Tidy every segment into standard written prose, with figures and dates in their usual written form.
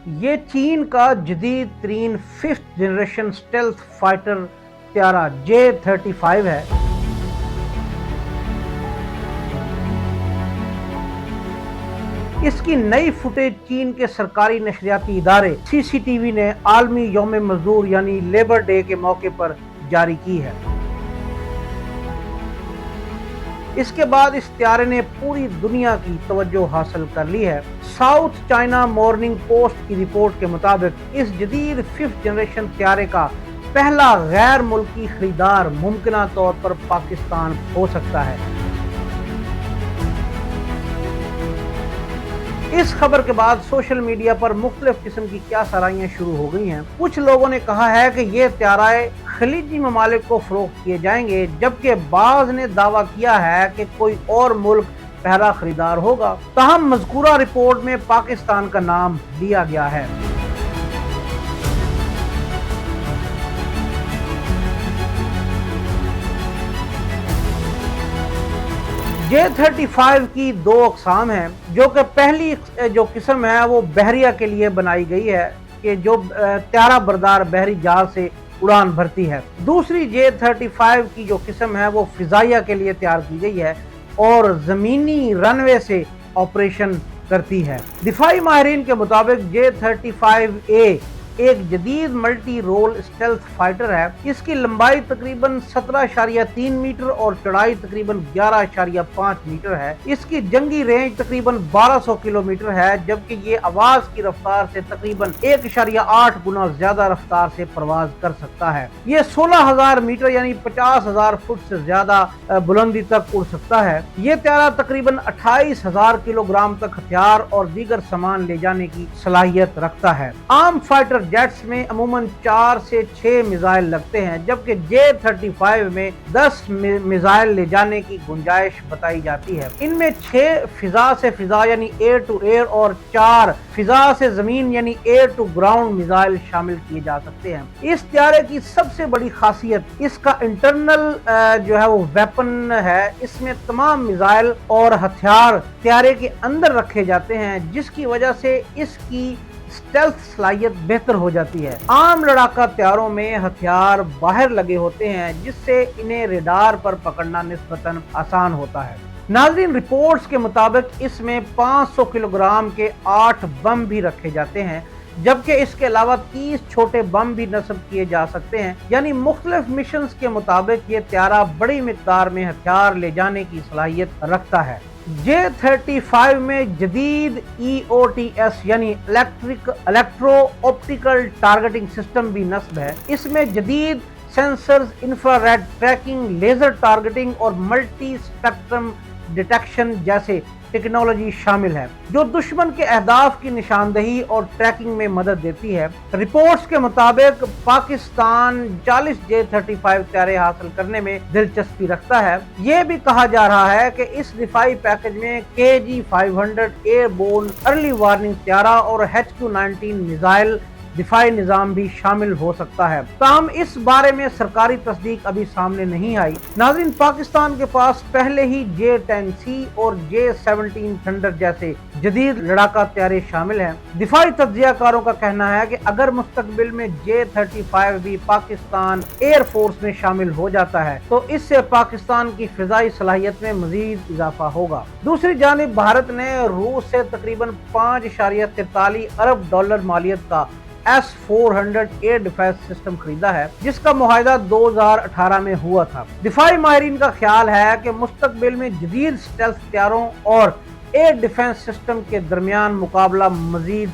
یہ چین کا جدید ترین 5th جنریشن اسٹیلتھ فائٹر طیارہ J-35 ہے۔ اس کی نئی فوٹیج چین کے سرکاری نشریاتی ادارے CCTV نے عالمی یوم مزدور یعنی لیبر ڈے کے موقع پر جاری کی ہے۔ اس کے بعد اس طیارے نے پوری دنیا کی توجہ حاصل کر لی ہے۔ ساؤتھ چائنا مارننگ پوسٹ کی رپورٹ کے مطابق اس جدید 5th جنریشن طیارے کا پہلا غیر ملکی خریدار ممکنہ طور پر پاکستان ہو سکتا ہے۔ اس خبر کے بعد سوشل میڈیا پر مختلف قسم کی کیا سرائیاں شروع ہو گئی ہیں۔ کچھ لوگوں نے کہا ہے کہ یہ طیارے خلیجی ممالک کو فروخت کیے جائیں گے، جبکہ بعض نے دعویٰ کیا ہے کہ کوئی اور ملک پہلا خریدار ہوگا۔ تاہم مذکورہ رپورٹ میں پاکستان کا نام لیا گیا ہے۔ J-35 کی دو اقسام ہیں، جو کہ پہلی جو قسم ہے وہ بحریہ کے لیے بنائی گئی ہے کہ جو طیارہ بردار بحری جہاز سے اڑان بھرتی ہے۔ دوسری J-35 کی جو قسم ہے وہ فضائیہ کے لیے تیار کی گئی ہے اور زمینی رن وے سے آپریشن کرتی ہے۔ دفاعی ماہرین کے مطابق J-35A ایک جدید ملٹی رول اسٹیلتھ فائٹر ہے۔ اس کی لمبائی تقریباً 17.3 میٹر اور چوڑائی تقریباً 11.5 میٹر ہے۔ اس کی جنگی رینج تقریباً 1200 کلومیٹر ہے، جبکہ یہ آواز کی رفتار سے تقریباً 1.8 گنا زیادہ رفتار سے پرواز کر سکتا ہے۔ یہ 16,000 میٹر یعنی 50,000 فٹ سے زیادہ بلندی تک اڑ سکتا ہے۔ یہ طیارہ تقریباً 28,000 کلو گرام تک ہتھیار اور دیگر سامان لے جانے کی صلاحیت رکھتا ہے۔ عام فائٹر جیٹس میں عموماً 4 سے 6 میزائل لگتے ہیں، جبکہ J-35 میں 10 میزائل لے جانے کی گنجائش بتائی جاتی ہے۔ ان میں 6 فضا سے فضا یعنی ایئر ٹو ایئر اور 4 فضا سے زمین یعنی ایئر ٹو گراؤنڈ میزائل شامل کیے جا سکتے ہیں۔ اس طیارے کی سب سے بڑی خاصیت اس کا انٹرنل جو ہے وہ ویپن ہے۔ اس میں تمام میزائل اور ہتھیار طیارے کے اندر رکھے جاتے ہیں، جس کی وجہ سے اس کی اسٹیلتھ صلاحیت بہتر ہو جاتی ہے۔ عام لڑاکا طیاروں میں ہتھیار باہر لگے ہوتے ہیں، جس سے انہیں ریڈار پر پکڑنا نسبتاً آسان ہوتا ہے۔ ناظرین، رپورٹس کے مطابق اس میں 500 کلو گرام کے 8 بم بھی رکھے جاتے ہیں، جبکہ اس کے علاوہ 30 چھوٹے بم بھی نصب کیے جا سکتے ہیں۔ یعنی مختلف مشنز کے مطابق یہ طیارہ بڑی مقدار میں ہتھیار لے جانے کی صلاحیت رکھتا ہے۔ J-35 میں جدید EOTS یعنی الیکٹرو آپٹیکل ٹارگٹنگ سسٹم بھی نصب ہے۔ اس میں جدید سینسرز، انفراریڈ ٹریکنگ، لیزر ٹارگٹنگ اور ملٹی اسپیکٹرم ڈیٹیکشن جیسے ٹیکنالوجی شامل ہے، جو دشمن کے اہداف کی نشاندہی اور ٹریکنگ میں مدد دیتی ہے۔ رپورٹس کے مطابق پاکستان 40 J-35 طیارے حاصل کرنے میں دلچسپی رکھتا ہے۔ یہ بھی کہا جا رہا ہے کہ اس دفاعی پیکج میں KG-500 year born early warning طیارہ اور HQ-19 میزائل دفاعی نظام بھی شامل ہو سکتا ہے۔ تاہم اس بارے میں سرکاری تصدیق ابھی سامنے نہیں آئی۔ ناظرین، پاکستان کے پاس پہلے ہی J-10C اور J-17 تھنڈر جیسے جدید لڑاکا طیارے شامل ہیں۔ دفاعی تجزیہ کاروں کا کہنا ہے کہ اگر مستقبل میں J-35 بھی پاکستان ایئر فورس میں شامل ہو جاتا ہے تو اس سے پاکستان کی فضائی صلاحیت میں مزید اضافہ ہوگا۔ دوسری جانب بھارت نے روس سے تقریباً 5.43 ارب ڈالر مالیت کا S-400 ایئر ڈیفنس سسٹم خریدا ہے، جس کا معاہدہ 2018 میں ہوا تھا۔ دفاعی ماہرین کا خیال ہے کہ مستقبل میں جدید اسٹیلتھ طیاروں اور ایئر ڈیفنس سسٹم کے درمیان مقابلہ مزید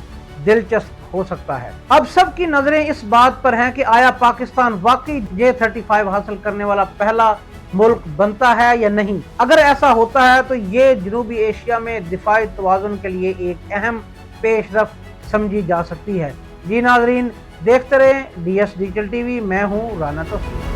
دلچسپ ہو سکتا ہے۔ اب سب کی نظریں اس بات پر ہیں کہ آیا پاکستان واقعی J-35 حاصل کرنے والا پہلا ملک بنتا ہے یا نہیں۔ اگر ایسا ہوتا ہے تو یہ جنوبی ایشیا میں دفاعی توازن کے لیے ایک اہم پیش رفت سمجھی جا سکتی ہے۔ جی ناظرین، دیکھتے رہیں DS ڈیجیٹل TV۔ میں ہوں رانا توفیق۔